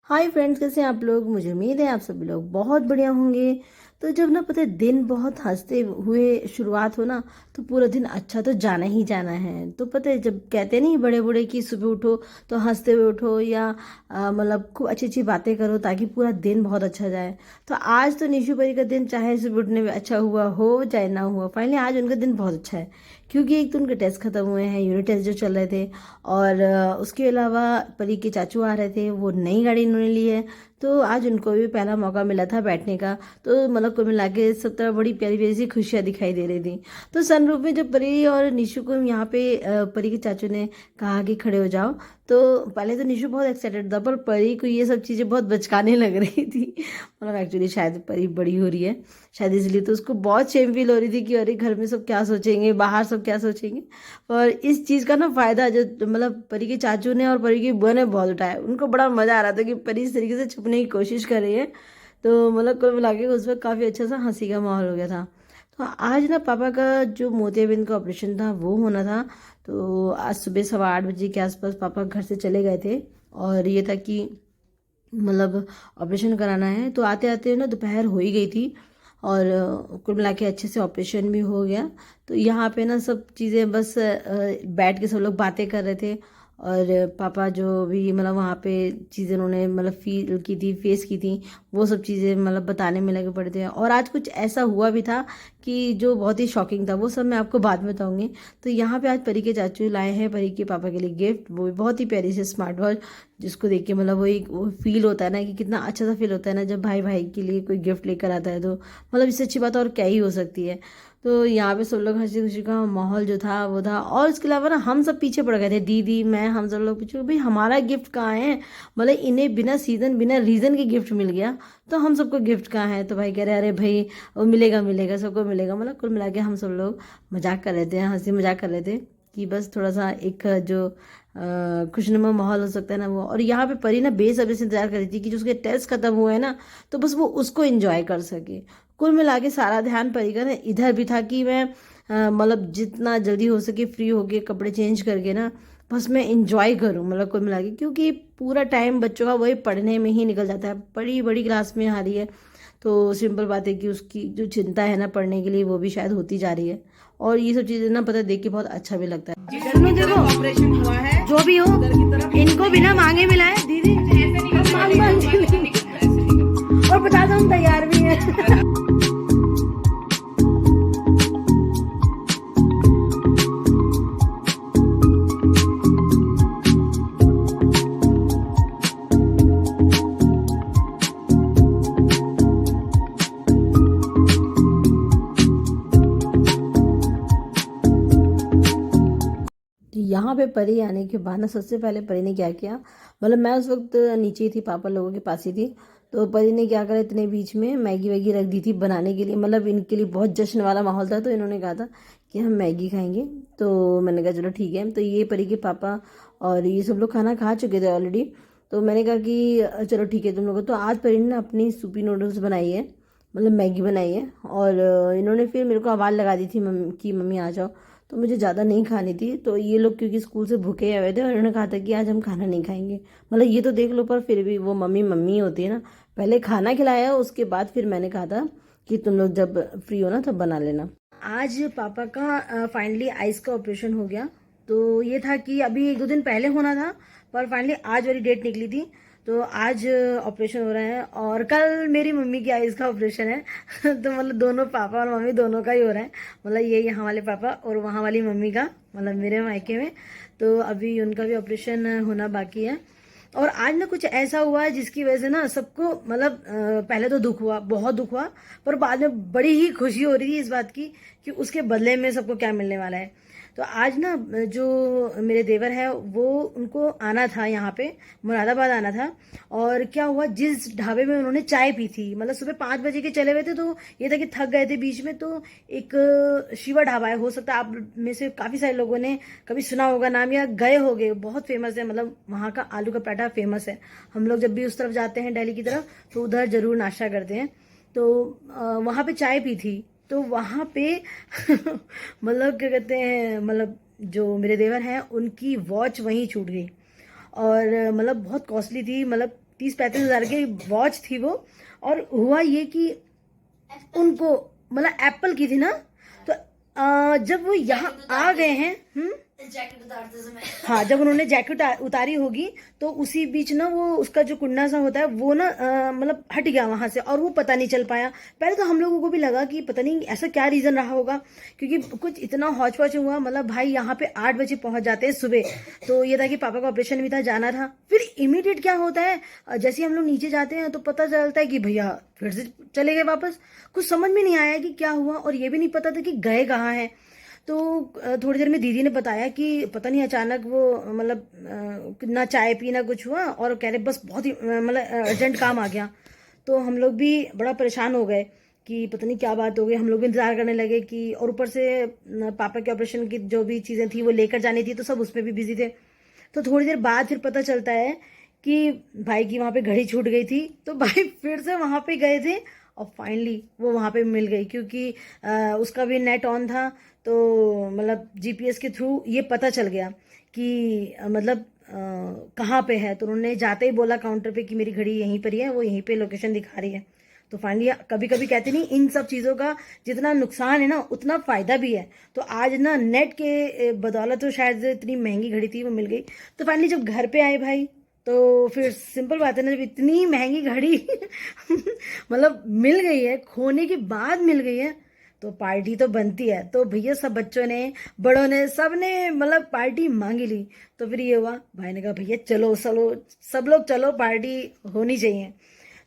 Hi friends, कैसे हैं आप लोग। मुझे उम्मीद है आप सभी लोग बहुत बढ़िया होंगे। तो जब ना पता है दिन बहुत हंसते हुए शुरुआत हो ना, तो पूरा दिन अच्छा तो जाना ही जाना है। तो पता है जब कहते नहीं बड़े बूढ़े कि सुबह उठो तो हंसते हुए उठो, या मतलब खूब अच्छी अच्छी बातें करो ताकि पूरा दिन बहुत अच्छा जाए। तो आज तो निशु परी का दिन चाहे सुबह उठने में अच्छा हुआ हो चाहे ना हुआ, फाइनली आज उनका दिन बहुत अच्छा है। क्योंकि एक तो उनके टेस्ट खत्म हुए हैं, यूनिट टेस्ट जो चल रहे थे, और उसके अलावा परी के चाचू आ रहे थे, वो नई गाड़ी इन्होंने ली है। तो आज उनको भी पहला मौका मिला था बैठने का। तो मतलब कुल मिला के सब तरह बड़ी प्यारी प्यारी सी खुशियाँ दिखाई दे रही थी। तो सनरूफ में जब परी और निशु को यहाँ पे परी के चाचू ने कहा कि खड़े हो जाओ, तो पहले तो निशु बहुत एक्साइटेड था, पर परी को ये सब चीज़ें बहुत बचकाने लग रही थी। मतलब एक्चुअली शायद परी बड़ी हो रही है, शायद इसलिए तो उसको बहुत शेम फील हो रही थी कि अरे घर में सब क्या सोचेंगे, बाहर सब क्या सोचेंगे। और इस चीज़ का ना फायदा जो मतलब परी के चाचू ने और परी की बुआ ने बहुत उठाया। उनको बड़ा मजा आ रहा था कि परी इस तरीके से छुपने की कोशिश कर रही है। तो मतलब कुल मिला के उस वक्त काफ़ी अच्छा सा हंसी का माहौल हो गया था। तो आज ना पापा का जो मोतियाबिंद का ऑपरेशन था वो होना था। तो आज सुबह 8:15 बजे के आसपास पापा घर से चले गए थे। और ये था कि मतलब ऑपरेशन कराना है। तो आते आते ना दोपहर हो ही गई थी। और कुल मिला के अच्छे से ऑपरेशन भी हो गया। तो यहाँ पे ना सब चीज़ें बस बैठ के सब लोग बातें कर रहे थे। और पापा जो भी मतलब वहाँ पे चीज़ें उन्होंने मतलब फील की थी, फेस की थी, वो सब चीज़ें मतलब बताने में लगे पड़े थे। और आज कुछ ऐसा हुआ भी था कि जो बहुत ही शॉकिंग था, वो सब मैं आपको बाद में बताऊंगी। तो यहाँ पे आज परी के चाचू लाए हैं परी के पापा के लिए गिफ्ट, वो भी बहुत ही प्यारी सी स्मार्ट वॉच, जिसको देख के मतलब वो एक वो फील होता है ना कि कितना अच्छा सा फील होता है ना जब भाई भाई के लिए कोई गिफ्ट लेकर आता है। तो मतलब इससे अच्छी बात और क्या ही हो सकती है। तो यहाँ पे सब लोग हंसी खुशी का माहौल जो था वो था। और इसके अलावा ना हम सब पीछे पड़ गए थे, दीदी मैं हम सब लोग पीछे, भाई हमारा गिफ्ट कहाँ है। मतलब इन्हें बिना सीजन बिना रीजन के गिफ्ट मिल गया, तो हम सबको गिफ्ट कहाँ है। तो भाई कह रहे अरे भाई वो मिलेगा मिलेगा सबको मिलेगा। मतलब कुल मिला के हम सब लोग मजाक कर रहे थे, हंसी मजाक कर रहे थे कि बस थोड़ा सा एक जो खुशनुमा माहौल हो सकता है ना वो। और यहाँ पे परी ना बेसब्री से इंतजार कर रही थी कि जो उसके टेस्ट खत्म हुए हैं ना, तो बस वो उसको एंजॉय कर सके। कुल मिला के सारा ध्यान परी का ना इधर भी था कि मैं मतलब जितना जल्दी हो सके फ्री होके कपड़े चेंज करके ना बस मैं इंजॉय करूँ। मतलब कुल मिला के क्योंकि पूरा टाइम बच्चों का वही पढ़ने में ही निकल जाता है। बड़ी बड़ी क्लास में आ रही है, तो सिंपल बात है कि उसकी जो चिंता है ना पढ़ने के लिए वो भी शायद होती जा रही है। और ये सब चीज़ें ना पता देख के बहुत अच्छा भी लगता है। सुनो देखो ऑपरेशन हुआ है जो भी हो, इनको बिना मांगे मिला है दीदी, हम मांग मांग के लेंगे। और बता दो हम तैयार भी हैं। तो यहाँ पे परी आने के बाद ना सबसे पहले परी ने क्या किया, मतलब मैं उस वक्त नीचे ही थी, पापा लोगों के पास ही थी। तो परी ने क्या करा, इतने बीच में मैगी वैगी रख दी थी बनाने के लिए। मतलब इनके लिए बहुत जश्न वाला माहौल था, तो इन्होंने कहा था कि हम मैगी खाएंगे। तो मैंने कहा चलो ठीक है। तो ये परी के पापा और ये सब लोग खाना खा चुके थे ऑलरेडी। तो मैंने कहा कि चलो ठीक है तुम लोग। तो आज परी ने ना अपनी सूपी नूडल्स बनाई है, मतलब मैगी बनाई है। और इन्होंने फिर मेरे को आवाज़ लगा दी थी मम्मी की, मम्मी आ जाओ। तो मुझे ज़्यादा नहीं खानी थी। तो ये लोग क्योंकि स्कूल से भूखे आए हुए थे और इन्होंने कहा था कि आज हम खाना नहीं खाएंगे। मतलब ये तो देख लो, पर फिर भी वो मम्मी मम्मी होती है ना। पहले खाना खिलाया, उसके बाद फिर मैंने कहा था कि तुम लोग जब फ्री हो ना तब बना लेना। आज पापा का फाइनली आइस का ऑपरेशन हो गया। तो ये था कि अभी 1-2 दिन पहले होना था, पर फाइनली आज वाली डेट निकली थी। तो आज ऑपरेशन हो रहा है और कल मेरी मम्मी की आइज़ का ऑपरेशन है। तो मतलब दोनों पापा और मम्मी दोनों का ही हो रहा है। मतलब ये यहाँ वाले पापा और वहाँ वाली मम्मी का, मतलब मेरे मायके में। तो अभी उनका भी ऑपरेशन होना बाकी है। और आज ना कुछ ऐसा हुआ है जिसकी वजह से ना सबको मतलब पहले तो दुख हुआ, बहुत दुख हुआ। पर बाद में बड़ी ही खुशी हो रही थी इस बात की कि उसके बदले में सबको क्या मिलने वाला है। तो आज ना जो मेरे देवर है वो, उनको आना था यहाँ पे, मुरादाबाद आना था। और क्या हुआ, जिस ढाबे में उन्होंने चाय पी थी, मतलब सुबह 5 बजे के चले हुए थे, तो ये था कि थक गए थे बीच में। तो एक शिवा ढाबा है, हो सकता है आप में से काफ़ी सारे लोगों ने कभी सुना होगा नाम या गए होंगे। बहुत फेमस है, मतलब वहाँ का आलू का पराठा फेमस है। हम लोग जब भी उस तरफ जाते हैं दिल्ली की तरफ, तो उधर जरूर नाश्ता करते हैं। तो वहाँ पे चाय पी थी। तो वहाँ पे मतलब क्या कहते हैं, मतलब जो मेरे देवर हैं उनकी वॉच वहीं छूट गई। और मतलब बहुत कॉस्टली थी, मतलब 30-35 हज़ार की वॉच थी वो। और हुआ ये कि उनको मतलब एप्पल की थी ना, तो जब वो यहाँ आ गए हैं, जैकेट उतारते समय हाँ, जब उन्होंने जैकेट उतारी होगी तो उसी बीच ना वो उसका जो कुंडा सा होता है वो ना मतलब हट गया वहां से, और वो पता नहीं चल पाया। पहले तो हम लोगों को भी लगा कि पता नहीं ऐसा क्या रीजन रहा होगा, क्योंकि कुछ इतना हौच पौच हुआ। मतलब भाई यहाँ पे 8 बजे पहुंच जाते हैं सुबह, तो ये था कि पापा का ऑपरेशन भी था, जाना था। फिर इमीडिएट क्या होता है, जैसे ही हम लोग नीचे जाते हैं तो पता चलता है कि भैया फिर से चले गए वापस। कुछ समझ में नहीं आया कि क्या हुआ, और ये भी नहीं पता था कि गए कहाँ हैं। तो थोड़ी देर में दीदी ने बताया कि पता नहीं अचानक वो मतलब ना चाय पी ना कुछ हुआ, और कह रहे बस बहुत ही मतलब अर्जेंट काम आ गया। तो हम लोग भी बड़ा परेशान हो गए कि पता नहीं क्या बात हो गई। हम लोग भी इंतजार करने लगे कि, और ऊपर से पापा के ऑपरेशन की जो भी चीज़ें थी वो लेकर जानी थी, तो सब उसमें भी बिजी थे। तो थोड़ी देर बाद फिर पता चलता है कि भाई की वहाँ पे घड़ी छूट गई थी। तो भाई फिर से वहाँ पे गए थे, और फाइनली वो वहाँ पे मिल गई, क्योंकि उसका भी नेट ऑन था। तो मतलब जीपीएस के थ्रू ये पता चल गया कि मतलब कहाँ पे है। तो उन्होंने जाते ही बोला काउंटर पे कि मेरी घड़ी यहीं पर ही है, वो यहीं पे लोकेशन दिखा रही है। तो फाइनली कभी कभी कहते नहीं, इन सब चीज़ों का जितना नुकसान है ना उतना फ़ायदा भी है। तो आज ना नेट के बदौलत तो शायद इतनी महंगी घड़ी थी वो मिल गई। तो फाइनली जब घर पे आए भाई, तो फिर सिंपल बात है ना, जब इतनी महंगी घड़ी मतलब मिल गई है, खोने के बाद मिल गई है, तो पार्टी तो बनती है। तो भैया सब बच्चों ने, बड़ों ने, सब ने मतलब पार्टी मांगी ली। तो फिर ये हुआ, भाई ने कहा भैया चलो चलो, सब लोग चलो, पार्टी होनी चाहिए।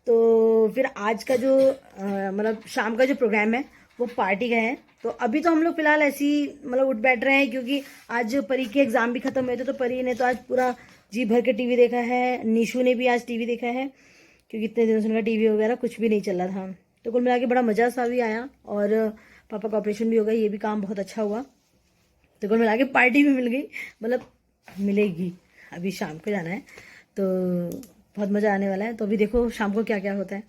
तो फिर आज का जो मतलब शाम का जो प्रोग्राम है वो पार्टी का है। तो अभी तो हम लोग फिलहाल ऐसे ही मतलब उठ बैठ रहे हैं, क्योंकि आज परी के एग्जाम भी खत्म हुए थे। तो परी ने तो आज पूरा जी भर के टीवी देखा है, निशु ने भी आज टीवी देखा है, क्योंकि इतने दिनों से उनका टीवी वगैरह कुछ भी नहीं चल रहा था। तो कुल मिला के बड़ा मज़ा सा भी आया, और पापा का ऑपरेशन भी हो गया, ये भी काम बहुत अच्छा हुआ। तो कुल मिला के पार्टी भी मिल गई, मतलब मिलेगी। अभी शाम को जाना है, तो बहुत मज़ा आने वाला है। तो अभी देखो शाम को क्या क्या होता है।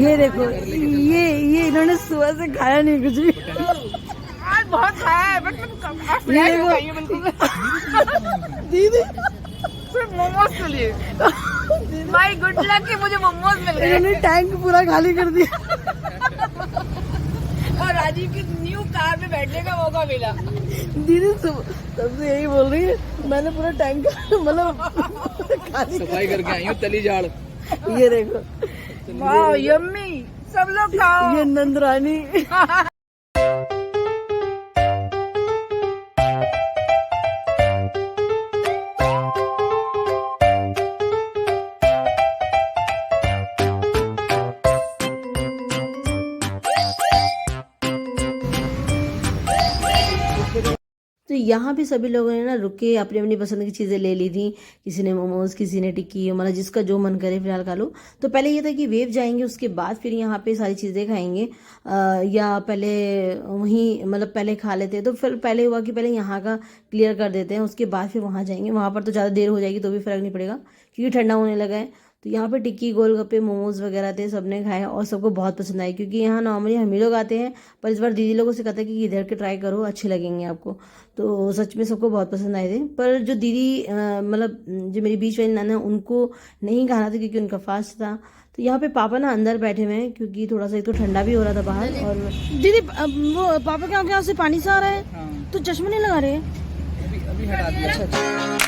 ये देखो, ये इन्होंने सुबह से खाया नहीं कुछ भी। आज बहुत खाया है बट ये देखो दीदी, सिर्फ मोमोज के लिए। माय गुड लक कि मुझे मोमोज मिल गए इन्होंने टैंक पूरा खाली कर दिया। और राजीव की न्यू कार में बैठने का मौका मिला। दीदी सबसे यही बोल रही है, मैंने पूरा टैंक मतलब खाली सफाई करके आई हूँ तली झाड़। ये देखो, वाह यम्मी, सब लोग खाओ। ये नंदरानी। तो यहाँ भी सभी लोगों ने ना रुक के अपनी अपनी पसंद की चीज़ें ले ली थी। किसी ने मोमोज, किसी ने टिक्की, मतलब जिसका जो मन करे फिलहाल खा लो। तो पहले ये था कि वेव जाएंगे, उसके बाद फिर यहाँ पे सारी चीज़ें खाएंगे, या पहले वहीं मतलब पहले खा लेते हैं। तो फिर पहले हुआ कि पहले यहाँ का क्लियर कर देते हैं, उसके बाद फिर वहाँ जाएंगे। वहाँ पर तो ज़्यादा देर हो जाएगी तो भी फ़र्क नहीं पड़ेगा, क्योंकि ठंडा होने लगा है। तो यहाँ पे टिक्की, गोलगप्पे, मोमोज वगैरह थे, सबने खाया और सबको बहुत पसंद आई। क्योंकि यहाँ नॉर्मली हम ही लोग आते हैं, पर इस बार दीदी लोगों से कहता है कि इधर के ट्राई करो, अच्छे लगेंगे आपको। तो सच में सबको बहुत पसंद आए थे। पर जो दीदी मतलब जो मेरी बीच वाली नाना, उनको नहीं खाना था क्योंकि उनका फास्ट था। तो यहाँ पे पापा ना अंदर बैठे हुए हैं, क्योंकि थोड़ा सा एक तो ठंडा भी हो रहा था बाहर। और दीदी वो पापा के यहाँ से पानी सा आ रहा है, हाँ। तो चश्मा नहीं लगा रहे? अभी हटा दिया। अच्छा।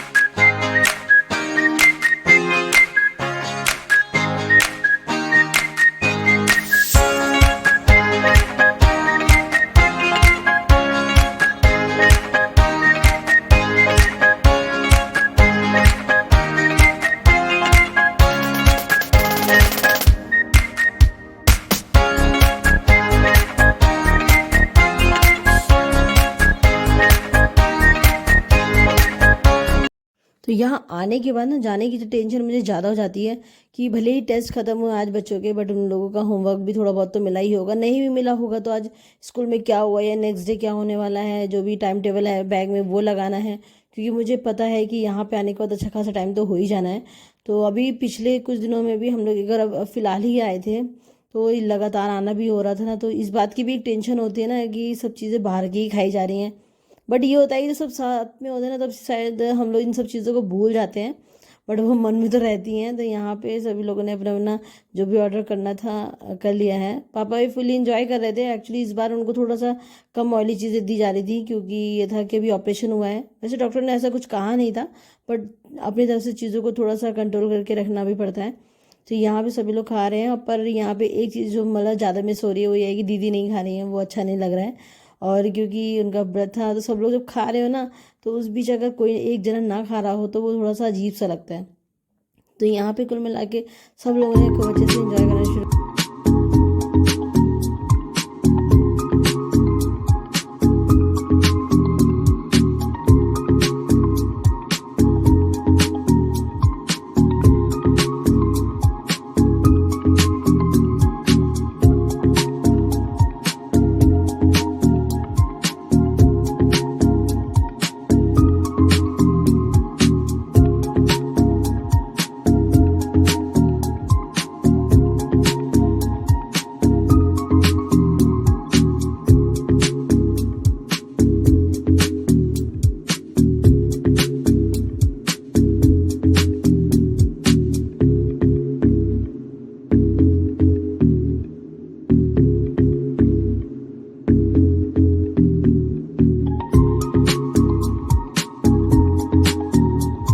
तो यहाँ आने के बाद ना जाने की तो टेंशन मुझे ज़्यादा हो जाती है कि भले ही टेस्ट खत्म हुए आज बच्चों के, बट उन लोगों का होमवर्क भी थोड़ा बहुत तो मिला ही होगा। नहीं भी मिला होगा तो आज स्कूल में क्या हुआ या नेक्स्ट डे क्या होने वाला है, जो भी टाइम टेबल है बैग में वो लगाना है। क्योंकि मुझे पता है कि यहाँ पे आने के बाद अच्छा खासा टाइम तो हो ही जाना है। तो अभी पिछले कुछ दिनों में भी हम लोग एक बार अब फिलहाल ही आए थे, तो ये लगातार आना भी हो रहा था ना, तो इस बात की भी एक टेंशन होती है ना कि सब चीज़ें बाहर की ही खाई जा रही हैं। बट ये होता है कि जब सब साथ में होते हैं ना, तब शायद हम लोग इन सब चीज़ों को भूल जाते हैं, बट वो मन में तो रहती हैं। तो यहाँ पे सभी लोगों ने अपना अपना जो भी ऑर्डर करना था कर लिया है। पापा भी फुली इंजॉय कर रहे थे। एक्चुअली इस बार उनको थोड़ा सा कम ऑयली चीज़ें दी जा रही थी, क्योंकि ये था कि अभी ऑपरेशन हुआ है। वैसे डॉक्टर ने ऐसा कुछ कहा नहीं था, बट अपनी तरफ से चीज़ों को थोड़ा सा कंट्रोल करके रखना भी पड़ता है। तो यहाँ पे सभी लोग खा रहे हैं, पर यहाँ पे एक चीज़ जो मतलब ज़्यादा मिस हो रही है वो ये है कि दीदी नहीं खा रही है, वो अच्छा नहीं लग रहा है। और क्योंकि उनका व्रत था, तो सब लोग जब खा रहे हो ना, तो उस बीच अगर कोई एक जना ना खा रहा हो तो वो थोड़ा सा अजीब सा लगता है। तो यहाँ पे कुल मिला के सब लोगों ने खूब अच्छे से एंजॉय करना शुरू